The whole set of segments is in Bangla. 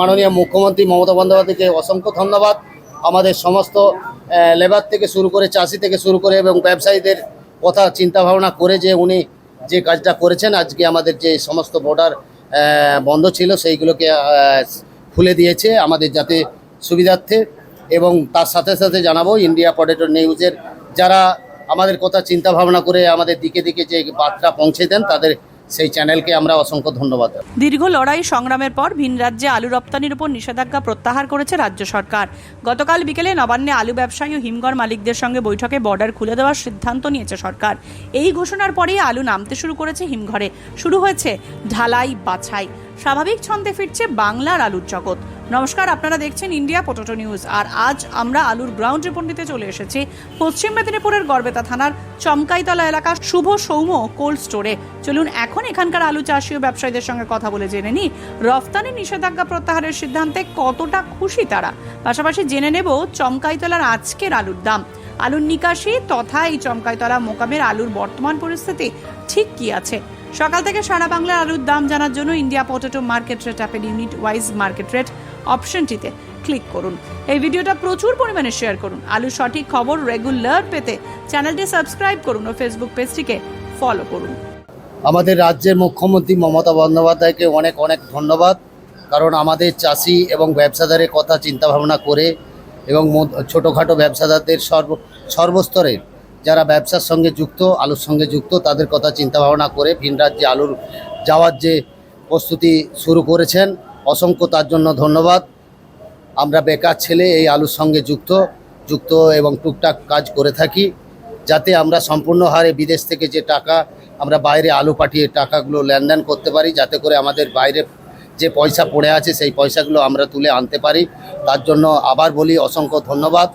মাননীয় মুখ্যমন্ত্রী মমতা বন্দ্যোপাধ্যায়কে অসংখ্য ধন্যবাদ। আমাদের সমস্ত লেবার থেকে শুরু করে চাষি থেকে শুরু করে এবং ব্যবসায়ীদের কথা চিন্তা ভাবনা করে যে উনি যে কাজটা করেছেন, আজকে আমাদের যে সমস্ত বর্ডার বন্ধ ছিল সেইগুলোকে খুলে দিয়েছে আমাদের যাতে সুবিধার্থে। এবং তার সাথে সাথে জানাবো ইন্ডিয়া পটেটো নিউজের যারা আমাদের কথা চিন্তা ভাবনা করে আমাদের দিকে দিকে যে বার্তা পৌঁছে দেন তাদের সেই চ্যানেলকে আমরা অসংখ্য ধন্যবাদ। দীর্ঘ লড়াই সংগ্রামের পর ভিন রাজ্যে আলু রপ্তানির উপর নিষেধাজ্ঞা প্রত্যাহার করেছে রাজ্য সরকার। গতকাল বিকেলে নবান্নে আলু ব্যবসায়ী ও হিমঘর মালিকদের সঙ্গে বৈঠকে বর্ডার খুলে দেওয়ার সিদ্ধান্ত নিয়েছে সরকার। এই ঘোষণার পরেই আলু নামতে শুরু করেছে হিমঘরে, শুরু হয়েছে ঢালাই বাছাই। স্বাভাবিক ছন্দে ফিরছে বাংলার আলুর জগৎ। নমস্কার, আপনারা দেখছেন ইন্ডিয়া পটেটো নিউজ। আর আজ আমরা আলুর গ্রাউন্ড রিপোর্ট নিতে চলে এসেছি পশ্চিম মেদিনীপুরের গড়বেতা থানার চমকাইতলা এলাকার শুভ সৌম্য কোল্ড স্টোরে। চলুন এখন এখানকার আলু চাষী ও ব্যবসায়ীদের সঙ্গে কথা বলে জেনে নিই রফতানি নিষেধাজ্ঞা প্রত্যাহারের সিদ্ধান্তে কতটা খুশি তারা। পাশাপাশি জেনে নেব চমকাইতলার আজকের আলুর দাম, আলুর নিকাশি তথা এই চমকাইতলা মোকামের আলুর বর্তমান পরিস্থিতি ঠিক কি আছে। সকাল থেকে সারা বাংলার আলুর দাম জানার জন্য ইন্ডিয়া পটেটো মার্কেট রেট অ্যাপের ইউনিট ওয়াইজ মার্কেট রেট অপশনটিতে ক্লিক করুন। এই ভিডিওটা প্রচুর পরিমাণে শেয়ার করুন। আলুর সঠিক খবর রেগুলার পেতে চ্যানেলটি সাবস্ক্রাইব করুন ও ফেসবুক পেজটিকে ফলো করুন। আমাদের রাজ্যের মুখ্যমন্ত্রী মমতা বন্দ্যোপাধ্যায়কে অনেক অনেক ধন্যবাদ, কারণ আমাদের চাষি এবং ব্যবসাদারের কথা চিন্তা ভাবনা করে এবং ছোটোখাটো ব্যবসাদারদের সর্বস্তরের যারা ব্যবসার সঙ্গে যুক্ত, আলুর সঙ্গে যুক্ত, তাদের কথা চিন্তা ভাবনা করে ভিন রাজ্যে আলুর যাওয়ার যে প্রস্তুতি শুরু করেছেন, অসংখ্য তার জন্য ধন্যবাদ। আমরা বেকার ছেলে এই আলুর সঙ্গে যুক্ত এবং টুকটাক কাজ করে থাকি, যাতে আমরা সম্পূর্ণ হারে বিদেশ থেকে যে টাকা আমরা বাইরে আলু পাঠিয়ে টাকাগুলো লেনদেন করতে পারি, যাতে করে আমাদের বাইরে যে পয়সা পড়ে আছে সেই পয়সাগুলো আমরা তুলে আনতে পারি। তার জন্য আবার বলি অসংখ্য ধন্যবাদ।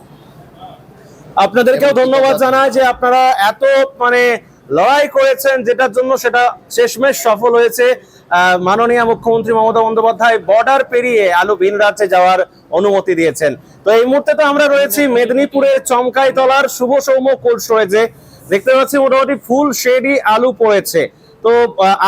আপনাদেরকেও ধন্যবাদ জানাই যে আপনারা এত লড়াই করেছেন, যেটার জন্য সেটা শেষমেশ সফল হয়েছে। মাননীয় মুখ্যমন্ত্রী মমতা বন্দ্যোপাধ্যায় বর্ডার পেরিয়ে আলু ভিন রাজ্যে যাওয়ার অনুমতি দিয়েছেন। তো এই মুহূর্তে তো আমরা রয়েছি মেদিনীপুরের চমকাইতলার শুভ সৌম্য কোল্ড স্টোরেজে। দেখতে পাচ্ছি মোটামুটি ফুল শেডি আলু পড়েছে। তো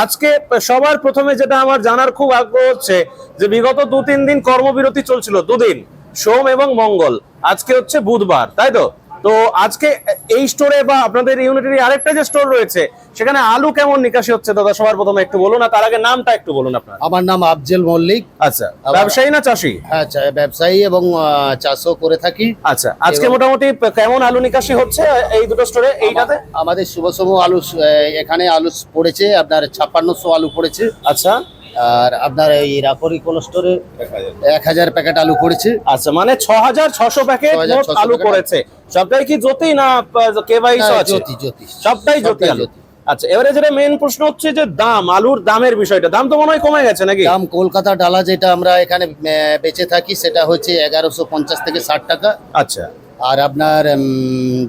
আজকে সবার প্রথমে যেটা আমার জানার খুব আগ্রহ হচ্ছে যে বিগত 2-3 দিন কর্মবিরতি চলছিল, 2 দিন সোম এবং মঙ্গল, আজকে হচ্ছে বুধবার, তাই তো? তো আজকে এই স্টোরে বা আপনাদের ইউনিটের আরেকটা যে স্টোর রয়েছে সেখানে আলু কেমন নিকাশি হচ্ছে দাদা, সবার প্রথমে একটু বলুন। আর তার আগে নামটা একটু বলুন আপনার। আমার নাম আফজল মল্লিক। আচ্ছা, ব্যবসায়ী না চাষী? হ্যাঁ, ব্যবসায়ী এবং চাষও করে থাকি। আচ্ছা, আজকে মোটামুটি কেমন আলু নিকাশি হচ্ছে এই দুটো স্টোরে? এইটাতে আমাদের শুভসম আলু এখানে আলু পড়েছে আপনার 5600 আলু পড়েছে। আচ্ছা, আর আপনার এই রাফরি কোল্ড স্টোরে 1000 প্যাকেট আলু পড়েছে। আচ্ছা, মানে 6600 প্যাকেট আলু পড়েছে। সবটাই কি জ্যোতি না কেওয়াইসি আছে? জ্যোতি, সবটাই জ্যোতি আলু। আচ্ছা, এবারে যেটা মেইন প্রশ্ন হচ্ছে যে দাম, আলুর দামের বিষয়টা। দাম তো মনে হয় কমে গেছে নাকি? দাম কলকাতা ডালা যেটা আমরা এখানে বেচে থাকি সেটা হচ্ছে 1150 থেকে 60 টাকা। আচ্ছা, আর আপনার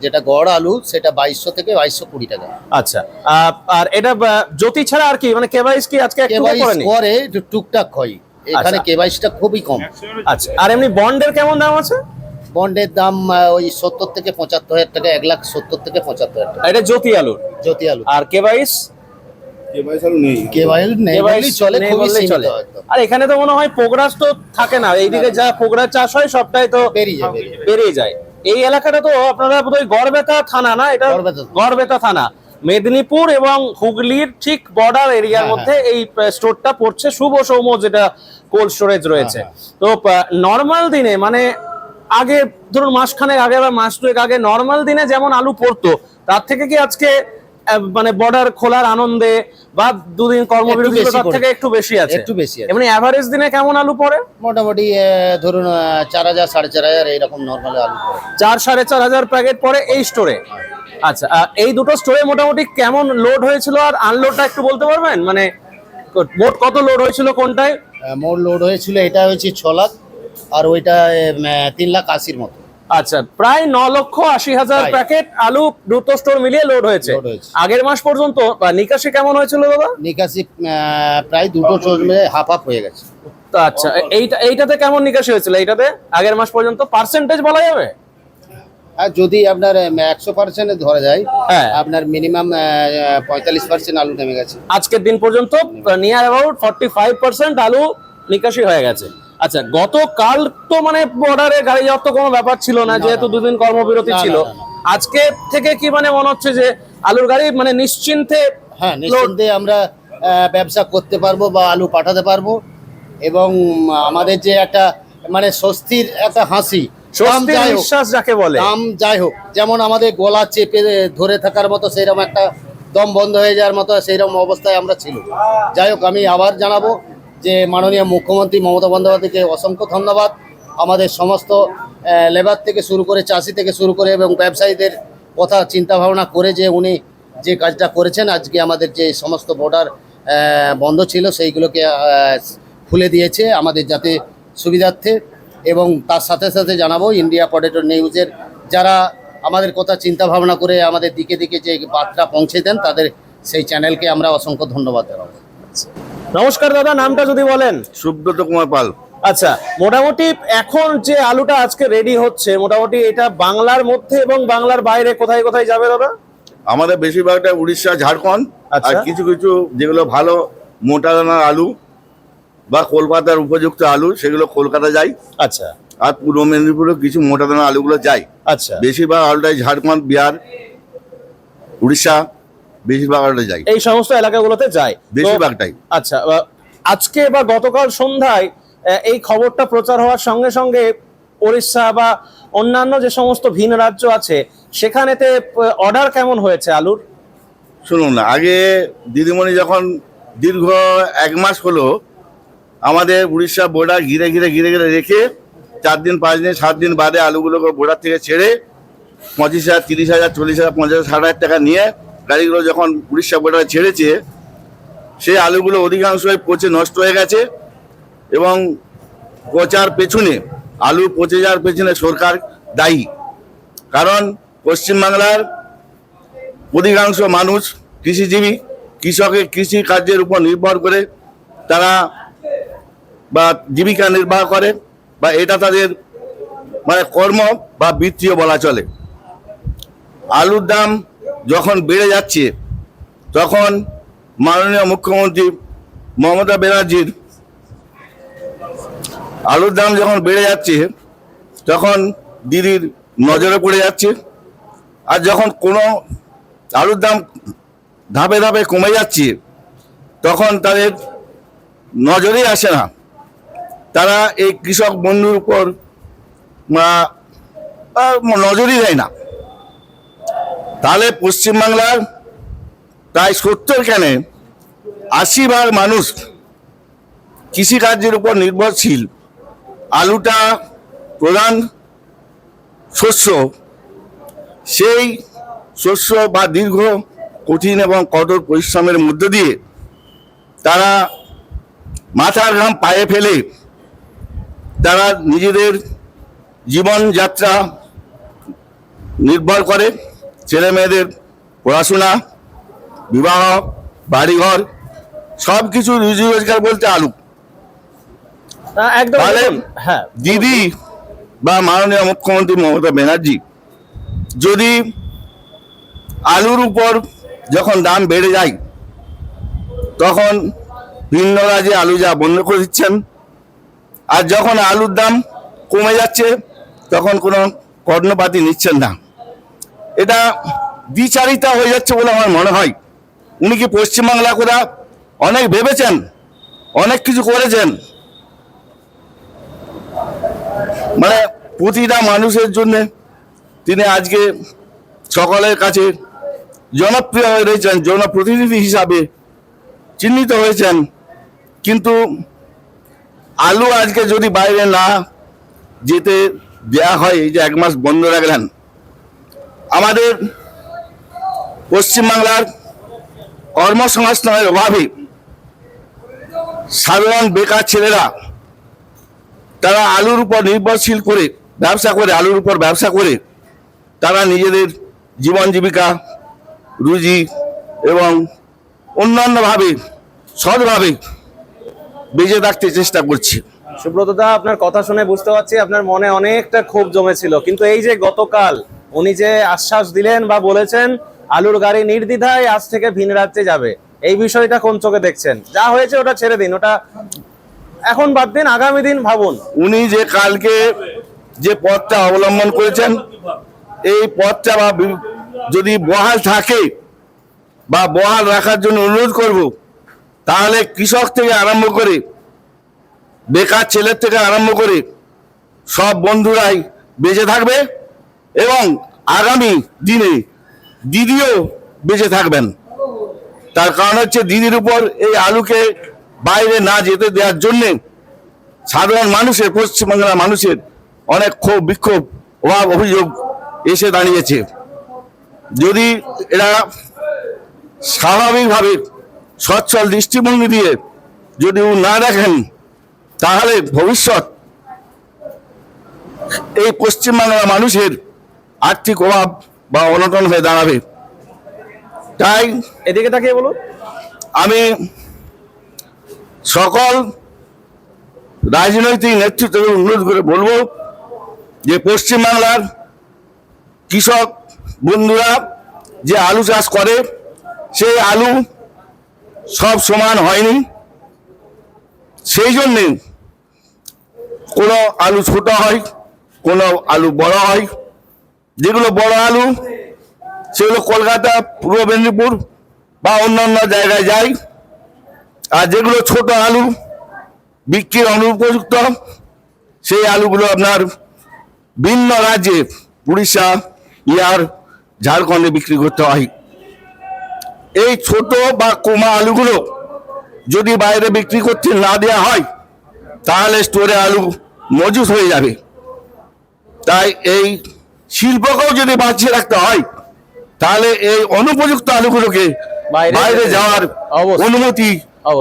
যেটা গড় আলু সেটা 2200 থেকে 2220 টাকা। আচ্ছা, আর এটা জ্যোতি ছাড়া আর কি কেওয়াইসি কি আজকে একটু করে টুকটাক হয় এখানে, কেওয়াইসিটা খুবই কম। আচ্ছা, আর এমনি বন্ডের কেমন দাম আছে? বন্ডের দাম ওই 70 থেকে 75,000 টাকা, 1,70,000 থেকে 75,000 টাকা। এটা জ্যোতি আলু। আর আর এখানে তো মনে হয় পোগরাজ তো থাকে না, এইদিকে যা পোগরাজ চাষ হয় সবটাই তো বেরিয়ে যায়। এই এলাকাটা তো আপনারা বোধহয় গড়বেতা থানা না? এটা গড়বেতা থানা, মেদিনীপুর এবং হুগলির ঠিক বর্ডার এরিয়ার মধ্যে এই স্টোরটা পড়ছে, শুভ সৌম্য যেটা কোল্ড স্টোরেজ রয়েছে। তো নর্মাল দিনে আগে ধরুন মাসখানেক আগে বা মাস 2 আগে নর্মাল দিনে যেমন আলু পড়তো, তার থেকে কি আজকে বর্ডার খোলার আনন্দে বা 2 দিন কর্মবিরতি তার থেকে একটু বেশি আছে? একটু বেশি আছে। এমনি এভারেজ দিনে কেমন আলু পড়ে? মোটামুটি ধরুন 4000 4500 এইরকম নরমাল আলু পড়ে। 4-4.5 প্যাকেট পড়ে এই স্টোরে। আচ্ছা, এই দুটো স্টোরে মোটামুটি কেমন লোড হয়েছিল আর আনলোডটা একটু বলতে পারবেন? মোট কত লোড হয়েছিল কোনটায়? মোট লোড হয়েছিল এটা হচ্ছে 6 লাখ, আর ওইটা 3,80,000 মতো। আচ্ছা, প্রায় 9,80,000 প্যাকেট আলু দুটো স্টোর মিলিয়ে লোড হয়েছে আগের মাস পর্যন্ত। নিকাশি কেমন হয়েছিল দাদা? নিকাশি প্রায় দুটো স্টোর মিলে হাফ হয়ে গেছে। আচ্ছা, এইটাতে কেমন নিকাশি হয়েছিল? এইটাতে আগের মাস পর্যন্ত পার্সেন্টেজ বলা যাবে? আর যদি আপনার 100% ধরা যায়, আপনার মিনিমাম 45% আলু নেমে গেছে। আজকের দিন পর্যন্ত নিয়ার অ্যাবাউট 45% আলু নিকাশি হয়ে গেছে। আচ্ছা, গতকাল তো মানে বর্ডারে গাড়ি যাওয়ার তো কোনো ব্যাপার ছিল না, যেহেতু দুদিন কর্মবিরতি না, ছিল। না, না, আজকে থেকে কি মানে মনে হচ্ছে যে আলুর গাড়ি মানে নিশ্চিন্তে? হ্যাঁ, নিশ্চিন্তে আমরা ব্যবসা করতে পারবো বা আলু পাঠাতে পারবো, এবং আমাদের যে একটা মানে স্বস্তির একটা হাসি, দাম স্বস্তির যাই হোক, নিঃশ্বাস যাকে বলে। দাম যাই হোক, যেমন আমাদের গলা চেপে ধরে থাকার মতো সেইরকম একটা দম বন্ধ হয়ে যাওয়ার মতো সেইরকম অবস্থায় আমরা ছিল। যাই হোক, আমি আবার জানাবো যে মাননীয় মুখ্যমন্ত্রী মমতা বন্দ্যোপাধ্যায়কে অসংখ্য ধন্যবাদ। আমাদের সমস্ত লেবার থেকে শুরু করে, চাষি থেকে শুরু করে এবং ব্যবসায়ীদের কথা চিন্তা ভাবনা করে যে উনি যে কাজটা করেছেন, আজকে আমাদের যে সমস্ত বর্ডার বন্ধ ছিল সেইগুলোকে খুলে দিয়েছে আমাদের যাতে সুবিধার্থে। এবং তার সাথে সাথে জানাবো ইন্ডিয়া পটেটো নিউজের যারা আমাদের কথা চিন্তা ভাবনা করে আমাদের দিকে দিকে যে বার্তা পৌঁছে দেন, তাদের সেই চ্যানেলকে আমরা অসংখ্য ধন্যবাদ জানাবো। নমস্কার দাদা, নামটা যদি বলেন। সুব্রত কুমার পাল। আচ্ছা, মোটামুটি এখন যে আলুটা আজকে রেডি হচ্ছে, মোটামুটি এটা বাংলার মধ্যে এবং বাংলার বাইরে কোথায় কোথায় যাবে দাদা? আমাদের বেশিরভাগটা উড়িষ্যা, ঝাড়খণ্ড, আচ্ছা। আর কিছু কিছু যেগুলো ভালো মোটা দানার আলু বা কলকাতার উপযুক্ত আলু সেগুলো কলকাতা যায়। আচ্ছা আর পূর্ব মেদিনীপুরে কিছু মোটা দানার আলুগুলো যায়। আচ্ছা, বেশিরভাগ আলুটাই ঝাড়খণ্ড, বিহার, উড়িষ্যা, বেশিরভাগ আলুটা যায়, এই সমস্ত এলাকাগুলোতে যায় তো- বেশিরভাগটাই। আচ্ছা, আজকে বা গতকাল সন্ধ্যায় এই খবরটা প্রচার হওয়ার সঙ্গে সঙ্গে ওড়িশা বা অন্যান্য যে সমস্ত ভিন রাজ্য আছে সেখানেতে অর্ডার কেমন হয়েছে আলুর? শুনুন না, আগে দিদিমণি যখন দীর্ঘ 1 মাস হলো আমাদের উড়িষ্যা বর্ডার ঘিরে ঘিরে ঘিরে ঘিরে রেখে 4 দিন 5 দিন 7 দিন বাদে আলুগুলোকে বর্ডার থেকে ছেড়ে 25,000 30,000 40,000 50,000 60,000 টাকা নিয়ে গাড়িগুলো যখন উড়িষ্যা বর্ডারে ছেড়েছে, সেই আলুগুলো অধিকাংশই পচে নষ্ট হয়ে গেছে। এবং পচার পেছনে, আলু পচে যাওয়ার পেছনে সরকার দায়ী। কারণ পশ্চিমবাংলার অধিকাংশ মানুষ কৃষিজীবী, কৃষি কার্যের উপর নির্ভর করে তারা বা জীবিকা নির্বাহ করে, বা এটা তাদের মানে কর্ম বা বৃত্তিও বলা চলে। আলুর দাম যখন বেড়ে যাচ্ছে, তখন মাননীয় মুখ্যমন্ত্রী মমতা ব্যানার্জির আলুর দাম যখন বেড়ে যাচ্ছে, তখন দিদির নজরে পড়ে যাচ্ছে। আর যখন কোনো আলুর দাম ধাপে ধাপে কমে যাচ্ছে, তখন তাদের নজরেই আসে না। তারা এই কৃষক বন্ধুর উপর নজরই দেয় না। তাহলে পশ্চিমবাংলার প্রায় 70 কেন 80% মানুষ কৃষিকার্যের উপর নির্ভরশীল। আলুটা প্রধান শস্য, সেই শস্য বা দীর্ঘ কঠিন এবং কঠোর পরিশ্রমের মধ্য দিয়ে তারা মাথার ঘাম পায়ে ফেলে তারা নিজেদের জীবনযাত্রা নির্ভর করে। ছেলে মেয়েদের পড়াশোনা, বিবাহ, বাড়িঘর সব কিছু রুজি রোজগার বলতে আলু। একদম তাহলে হ্যাঁ, দিদি বা মাননীয় মুখ্যমন্ত্রী মমতা ব্যানার্জি যদি আলুর উপর যখন দাম বেড়ে যায়, তখন ভিন্ন রাজ্যে আলু যা বন্ধ করে দিচ্ছেন। আর যখন আলুর দাম কমে যাচ্ছে, তখন কোনো কর্ণপাতই নিচ্ছেন না। এটা দ্বিচারিতা হয়ে যাচ্ছে বলে আমার মনে হয়। উনি কি পশ্চিমবাংলা কথা অনেক ভেবেছেন, অনেক কিছু করেছেন, মানে প্রতিটা মানুষের জন্য তিনি আজকে সকলের কাছে জনপ্রিয় হয়ে রয়েছেন, জনপ্রতিনিধি হিসাবে চিহ্নিত হয়েছেন। কিন্তু আলু আজকে যদি বাইরে না যেতে দেয়া হয়, এই যে 1 মাস বন্ধ রাখলেন, আমাদের পশ্চিমবাংলার কর্মসংস্থানের অভাবে সাধারণ বেকার ছেলেরা তারা আলুর উপর নির্ভরশীল করে ব্যবসা করে, আলুর উপর ব্যবসা করে তারা নিজেদের জীবন জীবিকা, রুজি এবং অন্যান্যভাবে সৎভাবে বেঁচে থাকতে চেষ্টা করছে। সুব্রত দা, আপনার কথা শুনে বুঝতে পারছি আপনার মনে অনেকটা ক্ষোভ জমেছিল, কিন্তু এই যে গতকাল উনি যে আশ্বাস দিলেন বা বলেছেন আলুর গাড়ি নির্দ্বিধায় আজ থেকে ভিন রাজ্যে যাবে, এই বিষয়টা কোন চোখে দেখছেন? যা হয়েছে ওটা ছেড়ে দিন, ওটা এখন বাদ দিন, আগামী দিন ভাবুন। উনি যে কালকে যে পথটা অবলম্বন করেছেন, এই পথটা যদি বহাল থাকে বা বহাল রাখার জন্য অনুরোধ করব, তাহলে কৃষক থেকে আরম্ভ করে বেকার ছেলের থেকে আরম্ভ করে সব বন্ধুরাই বেঁচে থাকবে এবং আগামী দিনে দিদিও বেঁচে থাকবেন। তার কারণ হচ্ছে দিদির উপর এই আলুকে বাইরে না যেতে দেওয়ার জন্যে সাধারণ মানুষের, পশ্চিমবাংলার মানুষের অনেক ক্ষোভ বিক্ষোভ অভাব অভিযোগ এসে দাঁড়িয়েছে। যদি এরা স্বাভাবিকভাবে সচ্ছল দৃষ্টিভঙ্গি দিয়ে যদি না দেখেন, তাহলে ভবিষ্যৎ এই পশ্চিমবাংলার মানুষের আর্থিক অভাব বা অনটন হয়ে দাঁড়াবে। তাই এদিকে তাকিয়ে বলুন। আমি সকল রাজনৈতিক নেতৃত্বকে অনুরোধ করে বলবো যে পশ্চিমবাংলার কৃষক বন্ধুরা যে আলু চাষ করে, সেই আলু সব সমান হয়নি। সেই জন্যে কোনো আলু ছোট হয়, কোনো আলু বড় হয়। যেগুলো বড় আলু সেগুলো কলকাতা, পূর্ব মেদিনীপুর বা অন্যান্য জায়গায় যায়, আর যেগুলো ছোট আলু বিক্রির অনুপযুক্ত, সেই আলুগুলো আপনার ভিন্ন রাজ্যে উড়িষ্যা, বিহার, ঝাড়খণ্ডে বিক্রি করতে হয়। এই ছোট বা কমা আলুগুলো যদি বাইরে বিক্রি করতে না দেওয়া হয়, তাহলে স্টোরে আলু মজুত হয়ে যাবে। তাই এই শিল্পকেও যদি বাঁচিয়ে রাখতে হয়, তাহলে এই অনুপযুক্ত আলুগুলোকে বাইরে যাওয়ার অনুমতি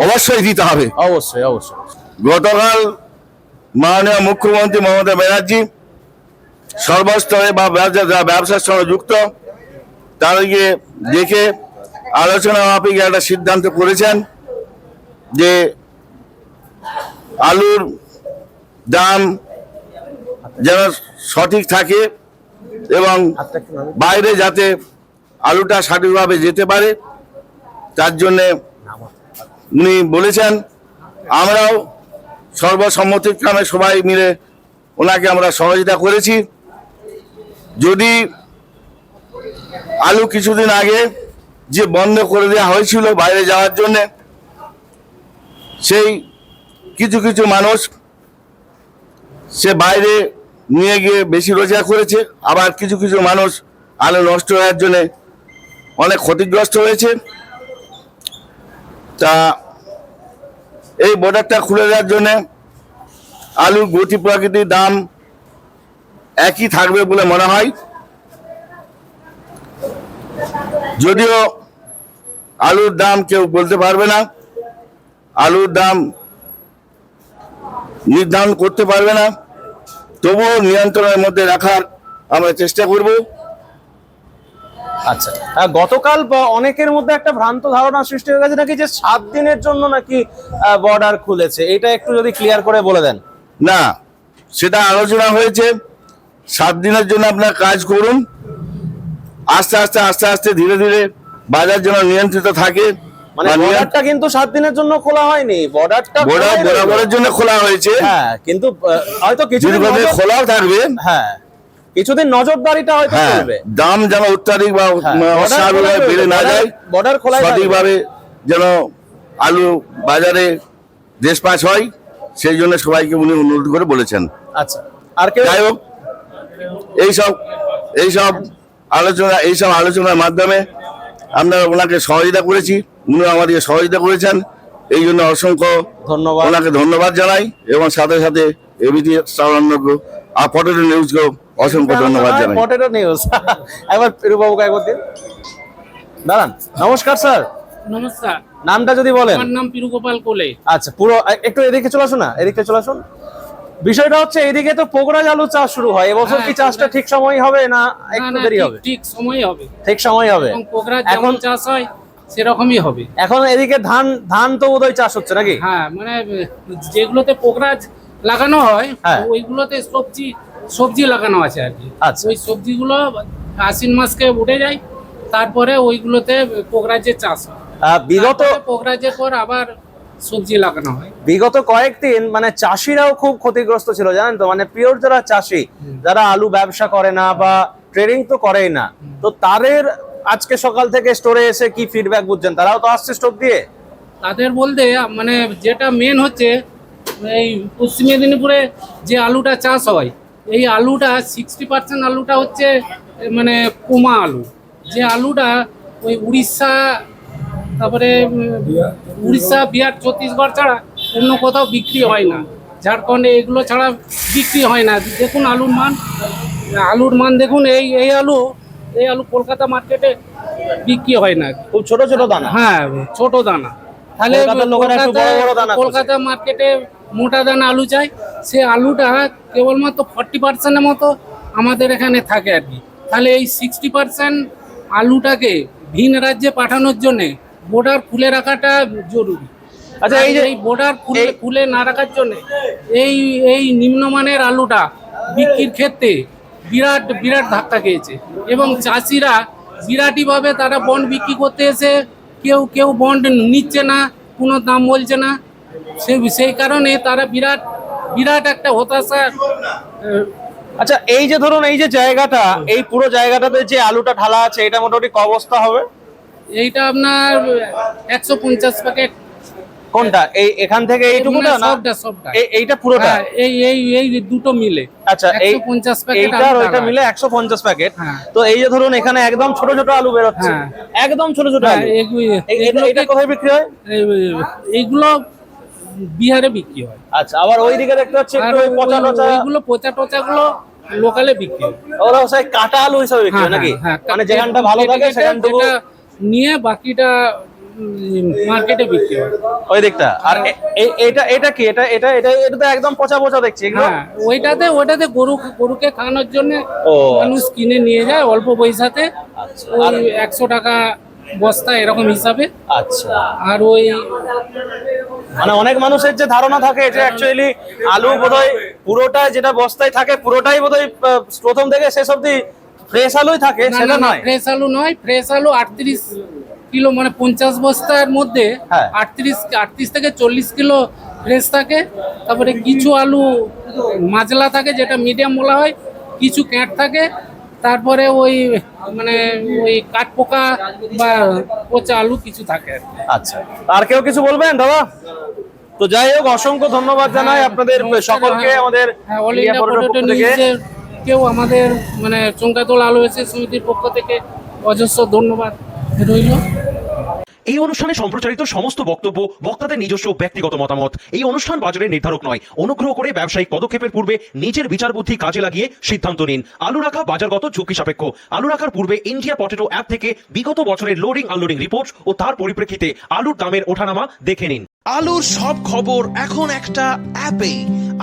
অবশ্যই দিতে হবে। অবশ্যই অবশ্যই। গতকাল মাননীয় মুখ্যমন্ত্রী মমতা ব্যানার্জি সর্বস্তরে বা ব্যবসার সঙ্গে যুক্ত তাদেরকে দেখে আলোচনা মাফিক একটা সিদ্ধান্ত করেছেন যে আলুর দাম যেন সঠিক থাকে এবং বাইরে যাতে আলুটা সঠিকভাবে যেতে পারে, তার জন্যে উনি বলেছেন। আমরাও সর্বসম্মতিক্রমে সবাই মিলে ওনাকে আমরা সহযোগিতা করেছি। যদি আলু কিছুদিন আগে যে বন্ধ করে দেওয়া হয়েছিল বাইরে যাওয়ার জন্যে, সেই কিছু কিছু মানুষ সে বাইরে নিয়ে গিয়ে বেশি রোজগার করেছে, আবার কিছু কিছু মানুষ আলু নষ্ট হওয়ার জন্যে অনেক ক্ষতিগ্রস্ত হয়েছে। তা এই বর্ডারটা খুলে দেওয়ার জন্যে আলুর গতি প্রকৃতির দাম একই থাকবে বলে মনে হয়। যদিও আলুর দাম কেউ বলতে পারবে না, আলুর দাম নির্ধারণ করতে পারবে না, তবুও নিয়ন্ত্রণের মধ্যে রাখার আমরা চেষ্টা করব। আচ্ছা, গতকাল অনেকের মধ্যে একটা ভ্রান্ত ধারণা সৃষ্টি হয়ে গেছে নাকি যে 7 দিনের জন্য নাকি বর্ডার খুলেছে, এটা একটু যদি ক্লিয়ার করে বলে দেন। না, সেটা আলোচনা হয়েছে 7 দিনের জন্য আপনার কাজ করুন, আস্তে আস্তে আস্তে আস্তে ধীরে ধীরে বাজার যেন নিয়ন্ত্রিত থাকে। মানে বর্ডারটা কিন্তু 7 দিনের জন্য খোলা হয়নি, বর্ডারটা বরাবরের জন্য খোলা হয়েছে। হ্যাঁ, কিন্তু হয়তো কিছুদিন খোলাও থাকবে। হ্যাঁ, কিছুদিন নজরদারিটা হয়তো চলবে, দাম যেন অত্যাধিক বা অস্বাভাবিকভাবে বেড়ে না যায়, বর্ডার খোলা সঠিকভাবে যেন আলু বাজারে দেশপাস হয়, সেই জন্য সবাইকে উনি অনুরোধ করে বলেছেন। আচ্ছা, আর কেউ? যাই হোক, এইসব আলোচনার মাধ্যমে আমরা ওনাকে সহযোগিতা করেছি, উনি আমাদেরকে সহযোগিতা করেছেন, এই জন্য অসংখ্য ধন্যবাদ, ওনাকে ধন্যবাদ জানাই। এবং সাথে সাথে এবিটি আর পটেটো নিউজকে অসংখ্য ধন্যবাদ জানাই। পটেটো নিউজ একবার পিরুবাবুকে একবার দিন। দাঁড়ান, নমস্কার স্যার। নমস্কার, নামটা যদি বলেন। আমার নাম পিরুগোপাল কোলে। আচ্ছা, পুরো একটু এদিকে চলে আসুন না, এদিকে চলে আসুন। বিষয়টা হচ্ছে এইদিকে তো পোগরাজ আলু চাষ শুরু হয়, এবছর কি চাষটা ঠিক সময় হবে না একটু দেরি হবে? ঠিক সময় হবে, ঠিক সময় হবে। এবং পোগরাজ যেমন চাষ হয় সেরকমই হবে। এখন এদিকে ধান তো বোধহয় চাষ হচ্ছে নাকি? হ্যাঁ, মানে যেগুলোতে পোগরাজ লাগানো হয় ওইগুলোতে সবজি লাগানো আছে আর কি। ওই সবজিগুলো আশ্বিন মাসকে উঠে যায়, তারপরে ওইগুলোতে পোগরাজের চাষ হয়। বিগত পোগরাজের পর আবার সবজি লাগানো হয়। বিগত কয়েকদিন মানে চাষিরাও খুব ক্ষতিগ্রস্ত ছিল জানেন তো, মানে পিওর যারা চাষি, যারা আলু ব্যবসা করে না বা ট্রেডিং তো করেই না, তো তাদের আজকে সকাল থেকে স্টোরে এসে কি ফিডব্যাক বুঝছেন? তারাও তো আসছে স্টোর দিয়ে। তাদের বলতে মানে যেটা মেন হচ্ছে এই পশ্চিম মেদিনীপুরে যে আলুটা চাষ হয়, এই আলুটা 60% আলুটা হচ্ছে মানে পোমা আলু। যে আলুটা ওই উড়িষ্যা, তারপরে উড়িষ্যা, বিহার, ছত্তিশগড় ছাড়া অন্য কোথাও বিক্রি হয় না। ঝাড়খণ্ডে এগুলো ছাড়া বিক্রি হয় না। দেখুন আলুর মান দেখুন, এই আলু কলকাতা মার্কেটে বিক্রি হয় না। খুব ছোট ছোট দানা। হ্যাঁ, ছোট দানা। তাহলে কলকাতার লোকেরা একটু বড় বড় দানা খোঁজে। কলকাতা মার্কেটে মোটা দানা আলু চাই, সে আলুটা কেবলমাত্র 40% মতো আমাদের এখানে থাকে আর কি। তাহলে এই 60% আলুটাকে ভিন রাজ্যে পাঠানোর জন্য বর্ডার খুলে রাখাটা জরুরি। আচ্ছা, এই যে এই বর্ডার খুলে না রাখার জন্য এই নিম্নমানের আলুটা বিক্রির ক্ষেত্রে বিরাট বিরাট ধাক্কা খেয়েছে, এবং চাষিরা বিরাটইভাবে তারা বন্ড বিক্রি করতে এসে কেউ বন্ড নিচ্ছে না, কোনো দাম বলছে না। সেই কারণে তারা বিরাট বিরাট একটা হতাশা। আচ্ছা, এই যে ধরুন এই যে জায়গাটা, এই পুরো জায়গাটাতে যে আলুটা ঢালা আছে, এটা মোটামুটি ক বস্তা হবে? এইটা আপনার 150 প্যাকেট। কোনটা? এই এখান থেকে এইটুকুটা না? সবটা এইটা পুরোটা? হ্যাঁ, এই দুটো মিলে। আচ্ছা, এই 150 প্যাকেট এইটা আর ওইটা মিলে 150 প্যাকেট। হ্যাঁ। তো এই যে ধরুন এখানে একদম ছোট ছোট আলু বের হচ্ছে, হ্যাঁ। একদম ছোট ছোট হ্যাঁ, আলু। এটা কোথায় বিক্রি হয়? এইগুলো বিহারে বিক্রি হয়। আচ্ছা, আবার ওইদিকে দেখতে পাচ্ছি আর একটু ওই পচা টচা, ওইগুলো পচা টচা গুলো লোকালে বিক্রি হয়। ওরা সেই কাটা আলু হিসাবে বিক্রি হয় নাকি? মানে যেখানটা ভালো থাকে সেখানটুকু নিয়ে বাকিটা মার্কেটে বিক্রি হয় ওই দিকটা। আর এটা কি? এটা তো একদম পচা পচা দেখছি এগুলো। হ্যাঁ, ওইটাতে গরুকে খাওয়ানোর জন্য ও, মানুষ কিনে নিয়ে যায় অল্প পয়সাতে। আচ্ছা। ওই 100 টাকা বস্তা এরকম হিসাবে। আচ্ছা, আর ওই মানে অনেক মানুষের যে ধারণা থাকে যে অ্যাকচুয়ালি আলু বোধহয় পুরোটা যেটা বস্তায় থাকে পুরোটাই বোধহয় প্রথম থেকে শেষ অবধি ফ্রেশ আলুই থাকে, সেটা নয়। ফ্রেশ আলু নয়, ফ্রেশ আলু 38 কিলো, মানে 50 বস্তার মধ্যে হ্যাঁ। 38 থেকে 40 কিলো ফ্রেশ থাকে। তারপরে কিছু আলু মাজলা থাকে, যেটা মিডিয়াম বলা হয়, কিছু ক্যাট থাকে, তারপরে ওই মানে ওই কাঠ পোকা বা পচা আলু কিছু থাকে আর কি। আচ্ছা, আর কেউ কিছু বলবেন দাদা? তো যাই হোক, অসংখ্য ধন্যবাদ জানাই আপনাদের সকলকে, আমাদের হ্যাঁ, অল ইন্ডিয়া ইন্ডিয়া পটেটোর পটেটো পক্ষ থেকে। নিউজের কেউ আমাদের মানে চৌকাতলা আলু এসে সমিতির পক্ষ থেকে অজস্র ধন্যবাদ রইল। এই অনুষ্ঠানে সম্প্রচারিত সমস্ত বক্তব্য বক্তাদের নিজস্ব ব্যক্তিগত মতামত। এই অনুষ্ঠান বাজারের নির্ধারক নয়। অনুগ্রহ করে ব্যবসায়িক পদক্ষেপের পূর্বে নিজের বিচার বুদ্ধি কাজে লাগিয়ে সিদ্ধান্ত নিন। আলু রাখা বাজারগত ঝুঁকি সাপেক্ষ। আলু রাখার পূর্বে ইন্ডিয়া পটেটো অ্যাপ থেকে বিগত বছরের লোডিং আনলোডিং রিপোর্ট ও তার পরিপ্রেক্ষিতে আলুর দামের ওঠানামা দেখে নিন। আলুর সব খবর এখন একটা অ্যাপেই।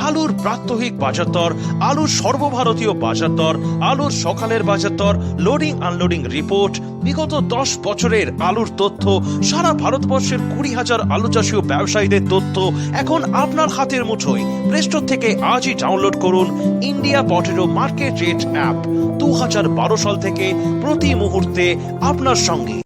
আলুর প্রাত্যহিক বাজার দর, আলুর সর্বভারতীয় বাজার দর, আলুর সকালের বাজার দর, লোডিং আনলোডিং রিপোর্ট, বিগত 10 বছরের আলুর তথ্য, সারা ভারতবর্ষের 20,000 আলু চাষী ও ব্যবসায়ীদের তথ্য এখন আপনার হাতের মুঠোয়। প্লে স্টোর থেকে আজই ডাউনলোড করুন India potato market rate app. 2012 সাল থেকে প্রতি মুহূর্তে আপনার সঙ্গে।